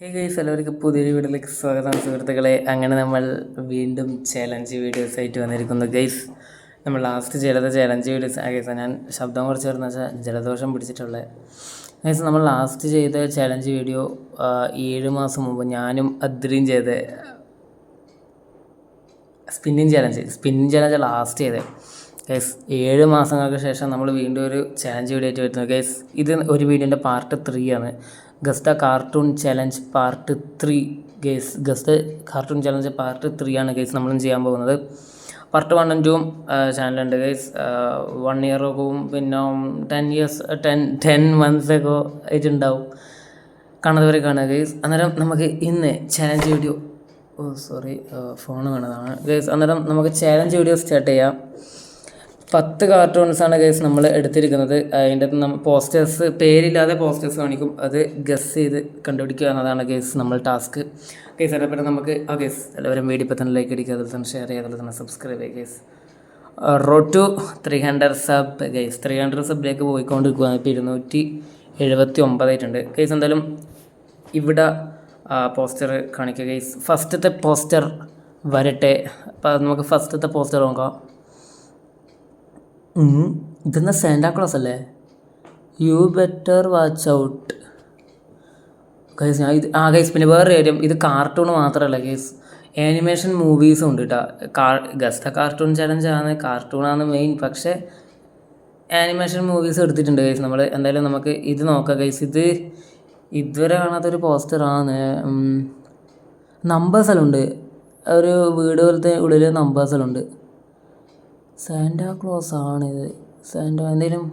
Hey guys, എല്ലാവർക്കും പുതിയൊരു വീഡിയോയിലേക്ക് സ്വാഗതം സുഹൃത്തുക്കളെ. അങ്ങനെ നമ്മൾ വീണ്ടും ചാലഞ്ച് വീഡിയോസ് ആയിട്ട് വന്നിരിക്കുന്നു ഗൈസ്. നമ്മൾ ലാസ്റ്റ് ചെയ്ത ചാലഞ്ച് വീഡിയോസ് ഗൈസ്, ഞാൻ ശബ്ദം കുറച്ച് വരുന്ന വെച്ചാൽ ജലദോഷം പിടിച്ചിട്ടുള്ളത് ഗൈസ്. നമ്മൾ ലാസ്റ്റ് ചെയ്ത ചാലഞ്ച് വീഡിയോ 7 മാസം മുമ്പ് ഞാനും അദ്രിയും ചെയ്ത സ്പിന്നിങ് ചാലഞ്ച് ലാസ്റ്റ് ചെയ്തത് ഗൈസ്. 7 മാസങ്ങൾക്ക് ശേഷം നമ്മൾ വീണ്ടും ഒരു ചാലഞ്ച് വീഡിയോ ആയിട്ട് വരുന്നത് ഗൈസ്. ഇത് ഒരു വീഡിയോൻ്റെ പാർട്ട് 3 ആണ്. Guess the cartoon challenge part 3 guys. Guess the cartoon challenge part 3 ആണ് ഗേസ് നമ്മളും ചെയ്യാൻ പോകുന്നത്. പാർട്ട് 1 ഉം 2 ചാനലുണ്ട് ഗേസ്. 1 ഇയർ ആകും, പിന്നെ 10 months ഒക്കെ ആയിട്ടുണ്ടാവും. കാണാത്തവരെ കാണുക ഗേസ്. അന്നേരം നമുക്ക് ഇന്ന് ചാലഞ്ച് വീഡിയോ ഫോൺ കാണുന്നതാണ് ഗേസ്. അന്നേരം നമുക്ക് ചാലഞ്ച് വീഡിയോ സ്റ്റാർട്ട് ചെയ്യാം. 10 കാർട്ടൂൺസാണ് ഗേസ് നമ്മൾ എടുത്തിരിക്കുന്നത്. അതിൻ്റെ പോസ്റ്റേഴ്സ്, പേരില്ലാതെ പോസ്റ്റേഴ്സ് കാണിക്കും, അത് ഗസ് ചെയ്ത് കണ്ടുപിടിക്കുക എന്നതാണ് ഗേസ് നമ്മൾ ടാസ്ക് ഗേസ്. അതേപോലെ നമുക്ക് ഗേസ് എല്ലാവരും വീഡിയോ ഇപ്പോൾ തന്നെ ലൈക്ക് അടിക്കുക, അതുപോലെ തന്നെ ഷെയർ ചെയ്യുക, അതുപോലെ തന്നെ സബ്സ്ക്രൈബ് ചെയ്യുക guys. Road to 300 sub guys. 300 സബിലേക്ക് പോയിക്കൊണ്ടിരിക്കുകയാണ്. ഇപ്പോൾ 279 ആയിട്ടുണ്ട് ഗേസ്. എന്തായാലും ഇവിടെ പോസ്റ്റർ കാണിക്കുക ഗേസ്. ഫസ്റ്റത്തെ പോസ്റ്റർ വരട്ടെ. അപ്പോൾ നമുക്ക് ഫസ്റ്റത്തെ പോസ്റ്റർ നോക്കാം. ഇതെന്നാ സാന്റാക്ലോസ് അല്ലേ? You better watch out guys. ഞാൻ ഇത് ഗൈസ്, പിന്നെ വേറെ കാര്യം, ഇത് കാർട്ടൂൺ മാത്രമല്ല ഗൈസ്, ആനിമേഷൻ മൂവീസും ഉണ്ട് കേട്ടോ. ഗസ്ത കാർട്ടൂൺ ചലഞ്ചാണ്, കാർട്ടൂണാണ് മെയിൻ, പക്ഷേ ആനിമേഷൻ മൂവീസ് എടുത്തിട്ടുണ്ട് ഗൈസ് നമ്മൾ. എന്തായാലും നമുക്ക് ഇത് നോക്കാം ഗൈസ്. ഇത് ഇതുവരെ കാണാത്തൊരു പോസ്റ്ററാണ്. നമ്പേഴ്സെല്ലാം ഉണ്ട്, ഒരു വീട് പോലത്തെ ഉള്ളിൽ നമ്പേഴ്സെല്ലാം ഉണ്ട്. സാന്റാക്ലോസ് ആണിത്. എന്തെങ്കിലും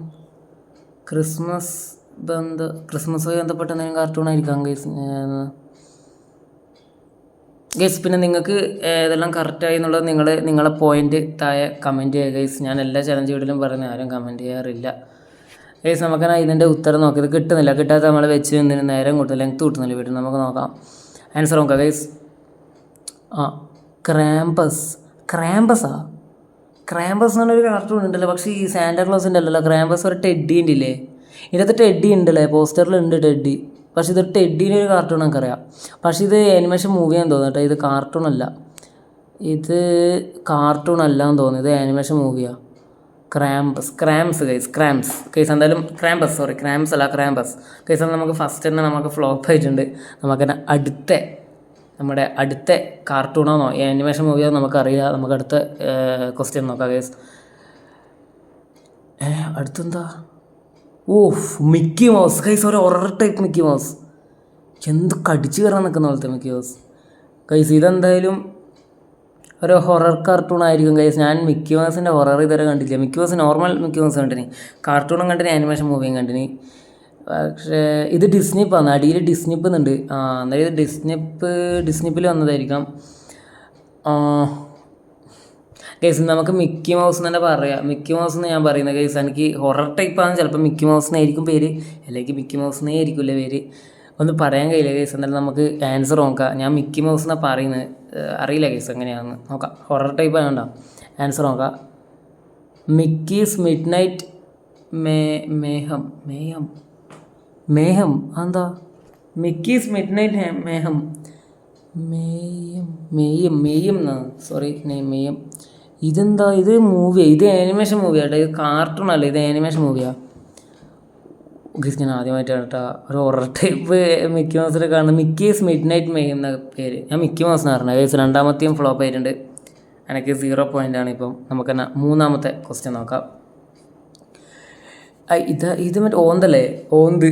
ക്രിസ്മസുമായി ബന്ധപ്പെട്ട എന്തെങ്കിലും കാർട്ടൂൺ ആയിരിക്കാം ഗൈസ്. പിന്നെ നിങ്ങൾക്ക് ഏതെല്ലാം കറക്റ്റായി എന്നുള്ളത് നിങ്ങളെ പോയിൻ്റ് താഴെ കമൻറ്റ് ചെയ്യുക ഗൈസ്. ഞാൻ എല്ലാ ചലഞ്ച് വീഡിയോയിലും പറയുന്നത്, ആരും കമൻറ്റ് ചെയ്യാറില്ല ഗൈസ്. നമുക്കെന്നാ ഇതിൻ്റെ ഉത്തരം നോക്കി. ഇത് കിട്ടുന്നില്ല, കിട്ടാത്ത നമ്മൾ വെച്ച് എന്തിനും നേരം കൂട്ടും, ലെങ്ത് കൂട്ടുന്നില്ല വീട്ടിൽ. നമുക്ക് നോക്കാം, ആൻസർ നോക്കാം ഗൈസ്. ക്രാമ്പസ് എന്ന് പറഞ്ഞൊരു കാർട്ടൂൺ ഉണ്ടല്ലോ, പക്ഷേ ഈ സാന്റാക്ലോസിൻ്റെ അല്ലല്ലോ. ക്രാമ്പസ് ഒരു ടെഡ്ഡി ഉണ്ടല്ലേ, ഇതിനകത്ത് ടെഡ്ഡി ഉണ്ടല്ലേ, പോസ്റ്ററിലുണ്ട് ടെഡ്ഡി. പക്ഷേ ഇത് ടെഡ്ഡീൻ്റെ ഒരു കാർട്ടൂൺ നമുക്കറിയാം, പക്ഷേ ഇത് ആനിമേഷൻ മൂവിയാന്ന് തോന്നുന്നു കേട്ടോ. ഇത് കാർട്ടൂൺ അല്ല എന്ന് തോന്നുന്നു, ഇത് ആനിമേഷൻ മൂവിയാണ്. Cramps guys. എന്തായാലും ക്രാംപസ് അല്ല, ക്രാംപസ് ഗൈസ്. നമുക്ക് ഫസ്റ്റ് തന്നെ നമുക്ക് ഫ്ലോപ്പ് ആയിട്ടുണ്ട്. നമുക്കെന്നെ നമ്മുടെ അടുത്ത കാർട്ടൂണാണോ ആനിമേഷൻ മൂവിയാണോ നമുക്കറിയില്ല. നമുക്ക് അടുത്ത ക്വസ്റ്റ്യൻ നോക്കാം ഗൈസ്. അടുത്തെന്താ? Mickey Mouse guys. ഒരു ഹൊറർ ടൈപ്പ് മിക്കി മൗസ്, എന്ത് കടിച്ചു കയറാൻ നിൽക്കുന്ന പോലത്തെ മിക്കി മൗസ് ഗൈസ്. ഇതെന്തായാലും ഒരു ഹൊറർ കാർട്ടൂൺ ആയിരിക്കും ഗൈസ്. ഞാൻ മിക്കി മൗസിൻ്റെ ഹൊറർ ഇതുവരെ കണ്ടില്ല. Mickey Mouse normal Mickey Mouse കണ്ടിനി, കാർട്ടൂണും കണ്ടിനി, ആനിമേഷൻ മൂവിയും കണ്ടിനി. പക്ഷേ ഇത് ഡിസ്നിപ്പാണ്, അടിയിൽ ഡിസ്നിപ്പ് എന്നുണ്ട്. അതായത് ഡിസ്നിപ്പിൽ വന്നതായിരിക്കാം ഗൈസ്. നമുക്ക് മിക്കി മൗസ് എന്ന് തന്നെ പറയാം. മിക്കി മൗസ് എന്ന് ഞാൻ പറയുന്നത് ഗൈസ്. എനിക്ക് ഹൊറർ ടൈപ്പാണ്, ചിലപ്പോൾ മിക്കി മൗസ് എന്നായിരിക്കും പേര്, അല്ലെങ്കിൽ മിക്കി മൗസ് എന്നേ ആയിരിക്കില്ല പേര്, ഒന്നും പറയാൻ കഴിയില്ല ഗൈസ്. എന്നാലും നമുക്ക് ആൻസർ നോക്കാം. ഞാൻ മിക്കി മൗസ് എന്നാണ് പറയുന്നത്, അറിയില്ല ഗൈസ് എങ്ങനെയാണെന്ന്. നോക്കാം, ഹൊറർ ടൈപ്പ് ആയതുകൊണ്ടാ. ആൻസർ നോക്കാം. മിക്കീസ് മിഡ് നൈറ്റ് മേഹം എന്താ? Mickey's midnight mayhem mayhem. ഇതെന്താ? ഇത് മൂവിയാണ്, ഇത് ആനിമേഷൻ മൂവിയാട്ടോ. ഇത് കാർട്ടൂൺ അല്ല, ഇത് ആനിമേഷൻ മൂവിയാണ് ഗൈസ്. ഞാൻ ആദ്യമായിട്ടാണ് കേട്ടോ ഒരു ഹൊറർ ടൈപ്പ് മിക്കി മൗസിൽ കാണുന്നത്. മിക്കീസ് മിഡ് നൈറ്റ് മേയം എന്ന പേര്. ഞാൻ മിക്കി മൗസ് എന്ന് പറഞ്ഞത് ഗൈസ്. രണ്ടാമത്തെയും ഫ്ലോപ്പ് ആയിട്ടുണ്ട്, എനിക്ക് 0 പോയിൻ്റാണ് ഇപ്പം. നമുക്കെന്നാ മൂന്നാമത്തെ ക്വസ്റ്റ്യൻ നോക്കാം. ഇത് മറ്റേ ഓന്തല്ലേ, ഓന്ത്.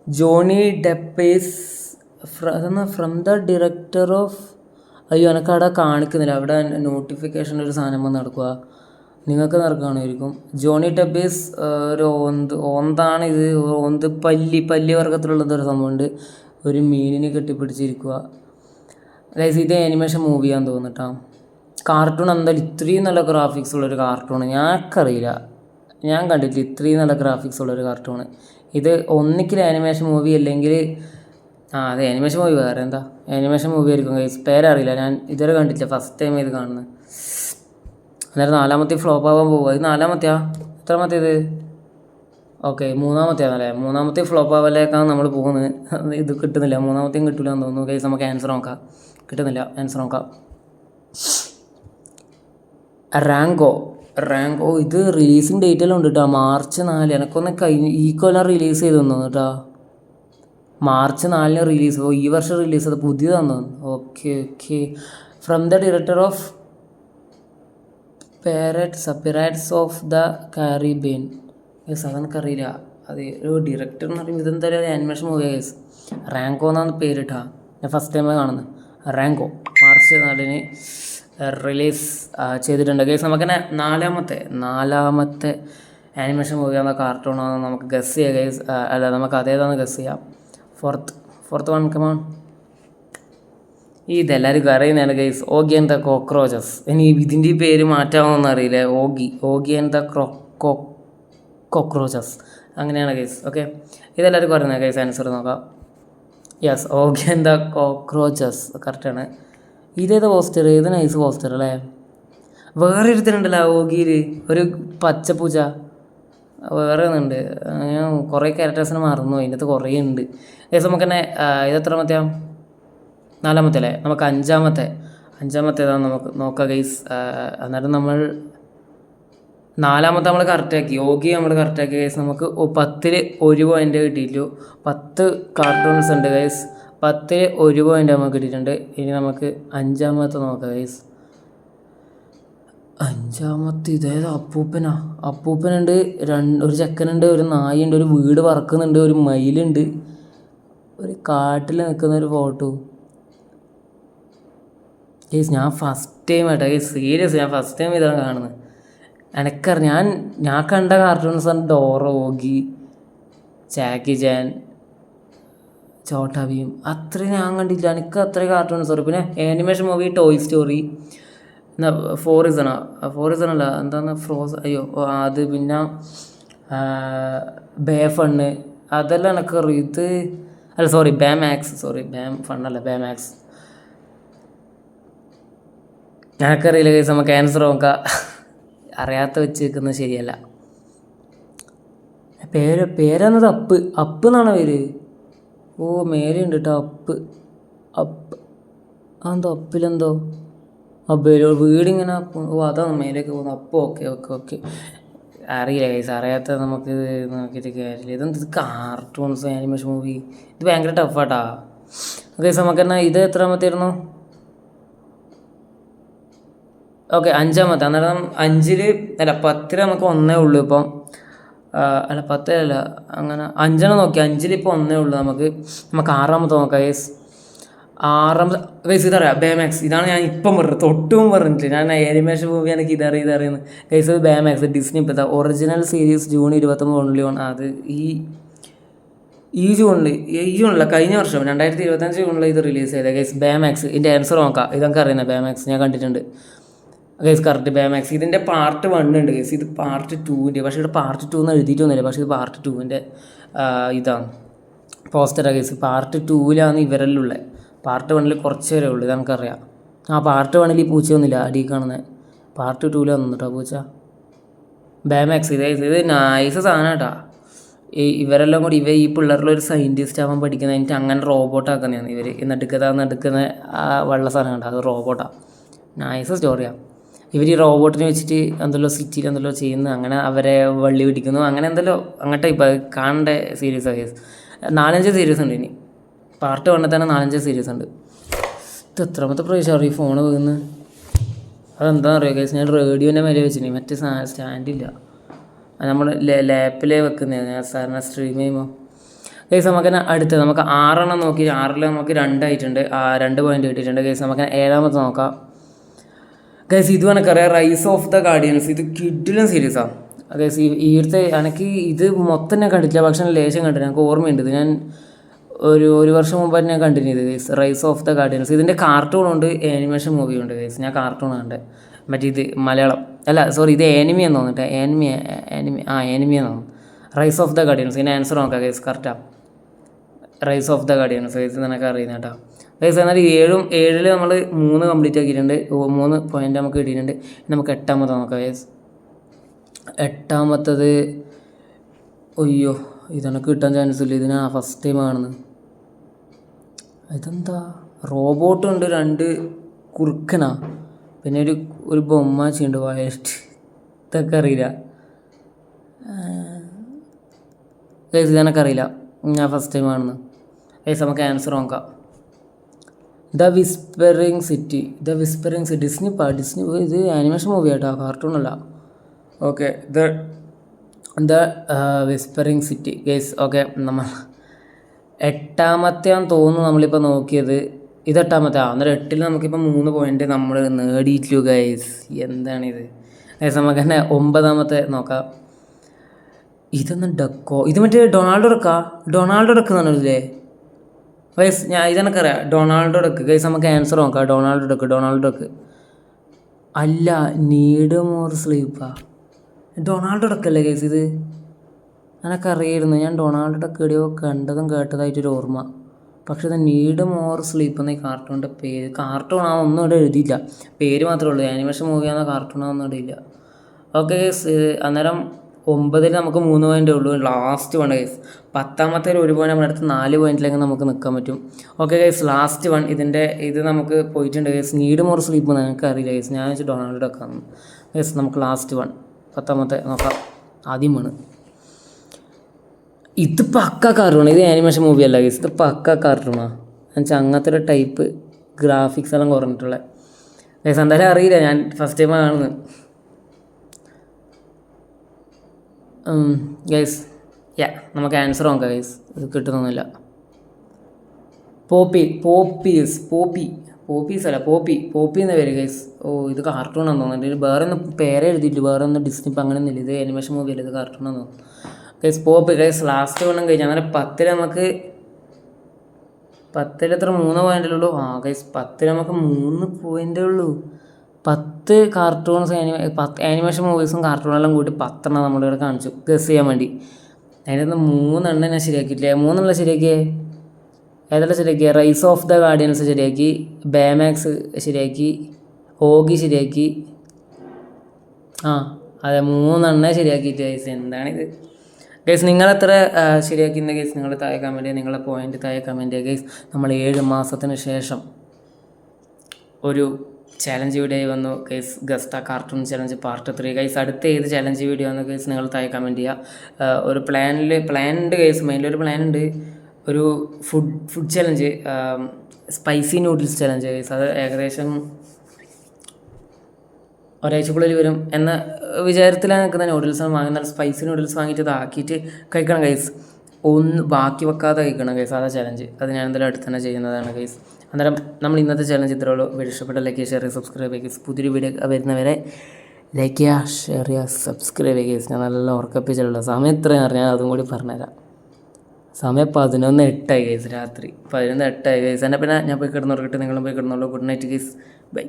Johnny Depp is from the director of. അയ്യോ, എനിക്ക് അവിടെ കാണിക്കുന്നില്ല, അവിടെ നോട്ടിഫിക്കേഷൻ ഒരു സാധനം വന്ന് നടക്കുക, നിങ്ങൾക്ക് നടക്കുകയാണെയിരിക്കും. ജോണി ഡെപ്പ് ഈസ് ഒരു ഓന്താണ് ഇത്. ഓന്ത് പല്ലി വർഗത്തിലുള്ളതൊരു സംഭവമുണ്ട്, ഒരു മീനിനെ കെട്ടിപ്പിടിച്ചിരിക്കുക ഗൈസ്. ഇത് ആനിമേഷൻ മൂവിയാന്ന് തോന്നിട്ടാ. കാർട്ടൂൺ എന്തായാലും ഇത്രയും നല്ല ഗ്രാഫിക്സ് ഉള്ളൊരു കാർട്ടൂൺ ഞങ്ങൾക്കറിയില്ല, ഞാൻ കണ്ടിട്ടില്ല ഇത്രയും നല്ല ഗ്രാഫിക്സ് ഉള്ളൊരു കാർട്ടൂൺ. ഇത് ഒന്നിക്കൽ ആനിമേഷൻ മൂവി അല്ലെങ്കിൽ അത് ആനിമേഷൻ മൂവി, വേറെ എന്താ ആനിമേഷൻ മൂവി ആയിരിക്കും ഗൈസ്. പേരറിയില്ല, ഞാൻ ഇതുവരെ കണ്ടിട്ടില്ല, ഫസ്റ്റ് ടൈം ഇത് കാണുന്നത്. അന്നേരം 4ാമത്തെ ഫ്ലോപ്പ് ആവാൻ പോവുക. ഇത് 4ാമത്തെയാ? എത്രാമത്തേത്? ഓക്കെ മൂന്നാമത്തെയാണല്ലേ, മൂന്നാമത്തെ ഫ്ലോപ്പ് ആവലേക്കാണ് നമ്മൾ പോകുന്നത്. ഇത് കിട്ടുന്നില്ല, മൂന്നാമത്തെയും കിട്ടില്ല എന്ന് തോന്നുന്നു ഗൈസ്. നമുക്ക് ആൻസർ നോക്കാം. കിട്ടുന്നില്ല, ആൻസർ നോക്കാം. റാങ്കോ. ഇത് റിലീസിങ് ഡേറ്റെല്ലാം ഉണ്ട് കേട്ടോ, March 4. എനക്കൊന്ന് ഈ കൊല്ലം റിലീസ് ചെയ്ത് തന്നു കേട്ടോ, March 4 റിലീസ്. ഈ വർഷം റിലീസ് ചെയ്ത് പുതിയതാന്ന് തോന്നുന്നു. Okay. From the director of pirates of the Caribbean. അതെനിക്കറിയില്ല, അത് ഒരു ഡയറക്ടർ എന്ന് പറയുമ്പോൾ ഇതെന്തായാലും ഒരു ആനിമേഷൻ മൂവി ഗൈസ്. റാങ്കോ എന്നാണ് പേരിട്ടാ, ഞാൻ ഫസ്റ്റ് ടൈം കാണുന്നത്. റാങ്കോ March 4 റിലീസ് ചെയ്തിട്ടുണ്ട് ഗൈസ്. നമുക്കെന്നെ നാലാമത്തെ ആനിമേഷൻ മൂവിയാണോ കാർട്ടൂണാണോ നമുക്ക് ഗസ് ചെയ്യാം ഗൈസ്. അല്ല, നമുക്ക് അതേതാണെന്ന് ഗസ് ചെയ്യാം. Fourth one come on. ഇതെല്ലാവരും അറിയുന്നതാണ് guys, Oggy and the cockroaches. ഇനി ഇതിൻ്റെ പേര് മാറ്റാമോന്ന് അറിയില്ല. ഓഗി ആൻഡ് ദ കോക്രോച്ചസ് അങ്ങനെയാണ് ഗൈസ്. ഓക്കെ, ഇതെല്ലാവർക്കും അറിയുന്നത് ഗൈസ്. ആൻസർ നോക്കാം. Yes, Oggy and the cockroaches കറക്റ്റാണ്. ഇതേത് പോസ്റ്റർ, ഏത് നൈസ് പോസ്റ്റർ അല്ലേ. വേറെ ഒരുത്തരുണ്ടല്ലോ ഓഗിയിൽ, ഒരു പച്ചപ്പൂച്ച. വേറെ ഒന്നുണ്ട്, ഞാൻ കുറേ ക്യാരക്ടേഴ്സിനെ മറന്നു, അതിൻ്റെ അകത്ത് കുറേ ഉണ്ട് ഗൈസ്. നമുക്ക് തന്നെ ഇതെത്രാമത്തെയാണ്? നാലാമത്തെ അല്ലേ. നമുക്ക് അഞ്ചാമത്തേതാണ് നമുക്ക് നോക്കാം ഗൈസ്. അന്നേരം നമ്മൾ നാലാമത്തെ നമ്മൾ കറക്റ്റാക്കി, യോഗി നമ്മൾ കറക്റ്റാക്കി ഗൈസ്. നമുക്ക് 10ൽ 1 പോയിൻ്റ് കിട്ടിയിട്ടു. 10 കാർട്ടൂൺസ് ഉണ്ട് ഗൈസ്, 10ൽ 1 പോയിൻ്റ് നമുക്ക് കിട്ടിയിട്ടുണ്ട്. ഇനി നമുക്ക് അഞ്ചാമത്തെ നോക്കാം ഗൈസ്. അഞ്ചാമത്തെ ഇതേത്? അപ്പൂപ്പനുണ്ട്, ഒരു ചെക്കനുണ്ട്, ഒരു നായുണ്ട്, ഒരു വീട് പറക്കുന്നുണ്ട്, ഒരു മയിലുണ്ട്, ഒരു കാട്ടിൽ നിൽക്കുന്ന ഒരു ഫോട്ടോ ഗൈസ്. ഞാൻ ഫസ്റ്റ് ടൈം ആയിട്ടാ ഗൈസ്, സീരിയസ് ഞാൻ ഫസ്റ്റ് ടൈം ഇതാണ് കാണുന്നത്. എനിക്കറിയാം, ഞാൻ കണ്ട കാർട്ടൂൺസാണ് ഡോറ, ഓഗി, ജാക്കി ചാൻ, ചോട്ടാ ഭീം. അത്രയും ഞാൻ കണ്ടില്ല, എനിക്ക് അത്രയും കാർട്ടൂൺസ് അറിയും. പിന്നെ ആനിമേഷൻ മൂവി ടോയ് സ്റ്റോറി, ഫോറിസണല്ല എന്താണ് അയ്യോ അത്, പിന്നെ ബേഫണ്ണ്, അതെല്ലാം എനിക്കറിയും. ഇത് അല്ല, സോറി ബാം ഫണ്ണല്ല, ബാമാക്സ്. എനിക്കറിയില്ല കേസ്. നമുക്ക് ആൻസർ നോക്കാം. അറിയാത്ത വെച്ച് നിൽക്കുന്നത് ശരിയല്ല. പേരെന്നത് അപ്പ് എന്നാണോ പേര്? ഓ, മേലെയുണ്ട് കേട്ടോ അപ്പ്. അതെന്തോ അപ്പിലെന്തോ വീടിങ്ങനെ, ഓ അതാണ് മേലേക്ക് പോകുന്നത് അപ്പ്. ഓക്കെ. അറിയില്ല കേസ്, അറിയാത്ത നമുക്ക് നോക്കിയിട്ട് കാര്യമില്ല. ഇതെന്ത് കാർട്ടൂൺസ് ആനിമേഷൻ മൂവി, ഇത് ഭയങ്കര ടഫാട്ടാ കേസ്. നമുക്ക് എന്നാൽ ഇത് എത്രാമത്തായിരുന്നു? ഓക്കെ, അഞ്ചാമത്തെ. അന്നേരം 10ൽ നമുക്ക് 1 ഉള്ളൂ ഇപ്പം. അല്ല 10 അങ്ങനെ 5 നോക്കി. 5ൽ ഇപ്പോൾ 1 ഉള്ളൂ നമുക്ക്. ആറാമത്തെ നോക്കാം ഗൈസ്. ആറാമത്തെ ഗൈസ് ഇതറിയാം, ബേമാക്സ്. ഇതാണ് ഞാൻ ഇപ്പം പറഞ്ഞത്, തൊട്ടും പറഞ്ഞിട്ടില്ല. ഞാൻ ആനിമേഷൻ മൂവി എനിക്ക് ഇതറിയുന്നത് ഗൈസ്. ഇത് ബേമാക്സ്, ഡിസ്നി ഇപ്പോഴത്തെ original series. June 29 only on. അത് ഈ ജൂണിൽ കഴിഞ്ഞ വർഷം 2025 ജൂണിൽ ഇത് റിലീസ് ചെയ്തത് ഗൈസ്. ബേമാക്സ്. ഇതിൻ്റെ ആൻസർ നോക്കാം. ഇതൊക്കെ അറിയുന്നത് ബേമാക്സ്, ഞാൻ കണ്ടിട്ടുണ്ട് ഗൈസ്. Correct Baymax. ഇതിൻ്റെ പാർട്ട് 1 ഉണ്ട് ഗൈസ്, ഇത് പാർട്ട് 2ൻ്റെ. പക്ഷേ ഇവിടെ പാർട്ട് 2 എന്ന് എഴുതിയിട്ടൊന്നുമില്ല, പക്ഷേ ഇത് പാർട്ട് 2ൻ്റെ ഇതാണ് പോസ്റ്ററാണ് ഗൈസ്. പാർട്ട് 2ലാണ് ഇവരെല്ലാം ഉള്ളത്. പാർട്ട് 1ൽ കുറച്ച് വരെ ഉള്ളൂ, ഇത് നമുക്കറിയാം. പാർട്ട് 1ൽ ഈ പൂച്ചയൊന്നുമില്ല, അടി കാണുന്നത്. പാർട്ട് 2ൽ വന്നു കേട്ടോ പൂച്ച. ബേമാക്സ്. ഇത് നൈസ് സാധനം കേട്ടോ. ഇവരെല്ലാം കൂടി ഈ പിള്ളേരിലൊരു സയൻറ്റിസ്റ്റ് ആവാൻ പഠിക്കുന്നത്, എന്നിട്ട് അങ്ങനെ റോബോട്ടാക്കുന്നതാണ് ഇവർ. നടുക്കുന്ന വെള്ള സാധനം കണ്ടോ, അത് റോബോട്ടാണ്. നൈസ് സ്റ്റോറിയാണ്. ഇവർ ഈ റോബോട്ടിനെ വെച്ചിട്ട് എന്തെല്ലോ സിറ്റിയിൽ എന്തെല്ലോ ചെയ്യുന്നു, അങ്ങനെ അവരെ വള്ളി പിടിക്കുന്നു, അങ്ങനെ എന്തെല്ലോ അങ്ങോട്ട് ഇപ്പോൾ കാണേണ്ട സീരീസാണ് കേസ്. 4-5 സീരീസ് ഉണ്ട്. ഇനി പാർട്ട് 1 തന്നെ 4-5 സീരീസ് ഉണ്ട്. ഇത് എത്രാമത്തെ പ്രാവശ്യമാണ് ഈ ഫോണ് വീഴുന്നത്? അതെന്താണെന്ന് അറിയാം കേസ്. ഞാൻ റേഡിയോൻ്റെ മേലെ വെച്ചിന്, മറ്റേ സ്റ്റാൻഡില്ല, നമ്മൾ ലാപ്പിലേ വെക്കുന്നത്. ഞാൻ സാറിന് സ്ട്രീം ചെയ്യുമ്പോൾ കേസ്. നമുക്ക് അടുത്തത് നമുക്ക് 6 നോക്കി. 6ൽ നമുക്ക് 2 ആയിട്ടുണ്ട്, 2 പോയിൻ്റ് കിട്ടിയിട്ടുണ്ട് കേസ്. നമുക്ക് 7ാമത്തെ നോക്കാം ഗൈസ്. ഇത് എനിക്കറിയാം, റൈസ് ഓഫ് ദ ഗാർഡിയൻസ്. ഇത് കിഡിലും സീരീസാണ് ഗൈസ്. ഈടുത്തെ എനിക്ക് ഇത് മൊത്തം ഞാൻ കണ്ടിട്ടില്ല, പക്ഷേ ലേശം കണ്ടില്ല. എനിക്ക് ഓർമ്മയുണ്ട്, ഇത് ഞാൻ ഒരു വർഷം മുമ്പായിട്ട് ഞാൻ കണ്ടിന്യൂ ചെയ്ത് guys. Rise of the guardians. ഇതിൻ്റെ കാർട്ടൂണുണ്ട്, ആനിമേഷൻ മൂവി ഉണ്ട് ഗൈസ്. ഞാൻ കാർട്ടൂൺ കണ്ടത്, മറ്റേ ഇത് മലയാളം അല്ല, സോറി ഇത് ആനിമിയെന്ന് തോന്നിട്ട്. ആനിമിയെന്ന് തോന്നുന്നു. Rise of the guardians. ഇതിൻ്റെ ആൻസർ നോക്കാം ഗൈസ്. കറക്റ്റാണ്, rise of the guardians guys. നിനക്ക് അറിയുന്ന കേട്ടോ ഗൈസ്. എന്നാൽ 7ൽ നമ്മൾ 3 കംപ്ലീറ്റ് ആക്കിയിട്ടുണ്ട്, 3 പോയിൻ്റ് നമുക്ക് കിട്ടിയിട്ടുണ്ട്. നമുക്ക് 8ാമത്തെ നോക്കാം ഗൈസ്. 8ാമത്തത് അയ്യോ ഇതെനിക്ക് കിട്ടാൻ ചാൻസ് ഇല്ല, ഇതിനാ ഫസ്റ്റ് ടൈം കാണുന്നത്. ഇതെന്താ റോബോട്ടുണ്ട്, 2 കുറുക്കനാ, പിന്നെ ഒരു ബൊമ്മാച്ചിയുണ്ട് വയസ്റ്റ്. ഇതൊക്കെ അറിയില്ല ഗൈസ്, ഇതെനിക്കറിയില്ല, ഞാൻ ഫസ്റ്റ് ടൈം കാണുന്നത്. ഗൈസ് നമുക്ക് ആൻസർ നോക്കാം. ദ വിസ്പറിങ് സിറ്റി ഡിസ്നി ഇത് ആനിമേഷൻ മൂവി ആയിട്ടോ, കാർട്ടൂണല്ല. Okay, the whispering city guys. Okay, നമ്മൾ 8ാമത്തെയാന്ന് തോന്നുന്നു നമ്മളിപ്പോൾ നോക്കിയത്. ഇത് 8ാമത്തെ. അന്നേരം 8ൽ നമുക്കിപ്പോൾ 3 പോയിൻ്റ് നമ്മൾ നേടിയിട്ടു ഗൈസ്. എന്താണിത് ഗൈസ്? നമുക്ക് തന്നെ 9ാമത്തെ നോക്കാം. ഇതൊന്നും ഡക്കോ, ഇത് മറ്റേ ഡൊണാൾഡോ ഡക്ക് എന്നാണില്ലേ ഗൈസ്? ഇതെനിക്കറിയാം, ഡൊണാൾഡോ ഡക്ക് ഗൈസ്. നമുക്ക് ആൻസർ നോക്കാം. ഡൊണാൾഡോ ഡക്ക് അല്ല, നീഡ് മോർ സ്ലീപ്പാ. ഡൊണാൾഡോ ഡക്കല്ലേ ഗൈസ് ഇത്? എനിക്കറിയായിരുന്നു, ഞാൻ ഡൊണാൾഡോ ഡക്ക് എവിടെയോ കണ്ടതും കേട്ടതായിട്ടൊരു ഓർമ്മ. പക്ഷേ ഇത് നീഡ് മോർ സ്ലീപ്പ് എന്ന ഈ കാർട്ടൂണിൻ്റെ പേര്. കാർട്ടൂണാണോ ഒന്നും ഇവിടെ എഴുതിയില്ല, പേര് മാത്രമേ ഉള്ളൂ. ആനിമേഷൻ മൂവിയാണോ കാർട്ടൂണാണെന്നും ഇടയില്ല. ഓക്കെ ഗൈസ്, അന്നേരം 9ൽ നമുക്ക് 3 പോയിൻ്റേ ഉള്ളൂ. Last one guys. 10ാമത്തേൽ 1 പോയിൻ്റ് നമ്മുടെ അടുത്ത് 4 പോയിൻറ്റിലേക്ക് നമുക്ക് നിൽക്കാൻ പറ്റും. Okay guys, last one. ഇത് നമുക്ക് പോയിട്ടുണ്ട് ഗൈസ്. നീഡ് മോർ സ്ലീപ്പ് എന്ന് എനിക്ക് അറിയില്ല ഗൈസ്, ഞാൻ വെച്ച് ഡൊണാൾഡോ ഡക്കാണ് ഗൈസ്. നമുക്ക് ലാസ്റ്റ് വൺ 10ാമത്തെ നോക്കാം. ആദ്യം വേണം. ഇത് പക്ക കാർട്ടൂണാണ്, ഇത് ആനിമേഷൻ മൂവി അല്ല ഗൈസ്, ഇത് പക്ക കാർട്ടൂണാണ്. എന്നുവെച്ചാൽ അങ്ങനത്തെ ഒരു ടൈപ്പ് ഗ്രാഫിക്സ് എല്ലാം കുറഞ്ഞിട്ടുള്ള ഗൈസ്. എന്തായാലും അറിയില്ല, ഞാൻ ഫസ്റ്റ് ടൈമാണ് കാണുന്നത് ഗൈസ്. നമുക്ക് ആൻസർ നോക്കാം ഗൈസ്. ഇത് കിട്ടുന്നൊന്നുമില്ല. പോപ്പീസ് അല്ല, പോപ്പി എന്ന പേര് ഗൈസ്. ഇത് കാർട്ടൂണാന്ന് തോന്നുന്നുണ്ട്. വേറെ ഒന്നും പേരെ എഴുതിയില്ല, വേറെ ഒന്നും ഡിസ്നി ഇപ്പം അങ്ങനെ ഒന്നുമില്ല. ഇത് ആനിമേഷൻ മൂവി അല്ല, ഇത് കാർട്ടൂണാന്ന് തോന്നുന്നു ഗൈസ്. പോപ്പി ഗൈസ് ലാസ്റ്റ് കൊല്ലം കഴിഞ്ഞു. അങ്ങനെ 10ൽ നമുക്ക് 10ൽ എത്ര 3 പോയിൻ്റേ ഉള്ളൂ. ഗൈസ് 10ൽ നമുക്ക് 3 പോയിൻ്റേ ഉള്ളൂ. 10 കാർട്ടൂൺസ് 10 ആനിമേഷൻ മൂവീസും കാർട്ടൂണെല്ലാം കൂട്ടി 10 നമ്മളിവിടെ കാണിച്ചു ഗസ് ചെയ്യാൻ വേണ്ടി. അതിൻ്റെ 3 ഞാൻ ശരിയാക്കിയിട്ടില്ലേ? 3 ശരിയാക്കിയേ. ഏതെല്ലാം ശരിയാക്കിയ? റൈസ് ഓഫ് ദ ഗാർഡിയൻസ് ശരിയാക്കി, ബേമാക്സ് ശരിയാക്കി, ഓഗി ശരിയാക്കി. അതെ, 3 ശരിയാക്കിയിട്ട് ഗൈസ്. എന്താണിത് ഗൈസ്? നിങ്ങളെത്ര ശരിയാക്കിയിരുന്ന ഗൈസ്? നിങ്ങൾ താഴെ കമൻറ്റ് ചെയ്യുക, നിങ്ങളുടെ പോയിൻ്റ് താഴെ കമൻറ്റ് ചെയ്യുക ഗൈസ്. നമ്മൾ 7 മാസത്തിന് ശേഷം ഒരു ചാലഞ്ച് വീഡിയോ വന്നു guys. Guess the cartoon challenge part 3 guys. അടുത്ത ഏത് ചലഞ്ച് വീഡിയോ വന്നു ഗൈസ് നിങ്ങൾ താഴെ കമൻറ്റ് ചെയ്യുക. ഒരു പ്ലാനുണ്ട് ഗൈസ്, മെയിനിലൊരു പ്ലാനുണ്ട്. ഒരു food challenge, spicy noodles challenge guys. അത് ഏകദേശം ഒരാഴ്ചക്കുള്ളിൽ വരും എന്ന വിചാരത്തിലാണ് നിൽക്കുന്ന. നൂഡിൽസ് വാങ്ങുന്ന സ്പൈസി നൂഡിൽസ് വാങ്ങിയിട്ട് ഇതാക്കിയിട്ട് കഴിക്കണം ഗൈസ്. ഒന്ന് ബാക്കി വെക്കാതെ കഴിക്കണം ഗൈസ്. അതാ ചലഞ്ച്. അത് ഞാൻ എന്തായാലും അടുത്ത് തന്നെ ചെയ്യുന്നതാണ് ഗൈസ്. അന്നേരം നമ്മൾ ഇന്നത്തെ ചലഞ്ച് ഇത്രേ ഉള്ളൂ. വീഡിയോ ഇഷ്ടപ്പെട്ട ലൈക്ക് ചെയ്യുക, ഷെയർ ചെയ്യുക, സബ്സ്ക്രൈബ് ചെയ്യുക ഗൈസ്. പുതിയൊരു വീഡിയോ വരുന്നവരെ ലൈക്ക് ചെയ്യുക, ഷെയർ ചെയ്യുക, സബ്സ്ക്രൈബ് ചെയ്യുക ഗൈസ്. ഞാൻ നല്ല ഉറക്കപ്പിച്ചുള്ള സമയം എത്രയെന്ന് പറഞ്ഞാൽ അതും കൂടി പറഞ്ഞുതരാം. സമയം 11:08 ഗൈസ്, രാത്രി 11:08 ഗൈസ്. എന്നാൽ പിന്നെ ഞാൻ പോയി കിടന്നുറക്കട്ടെ, നിങ്ങളും പോയി കിടന്നുള്ളൂ. Good night guys, by.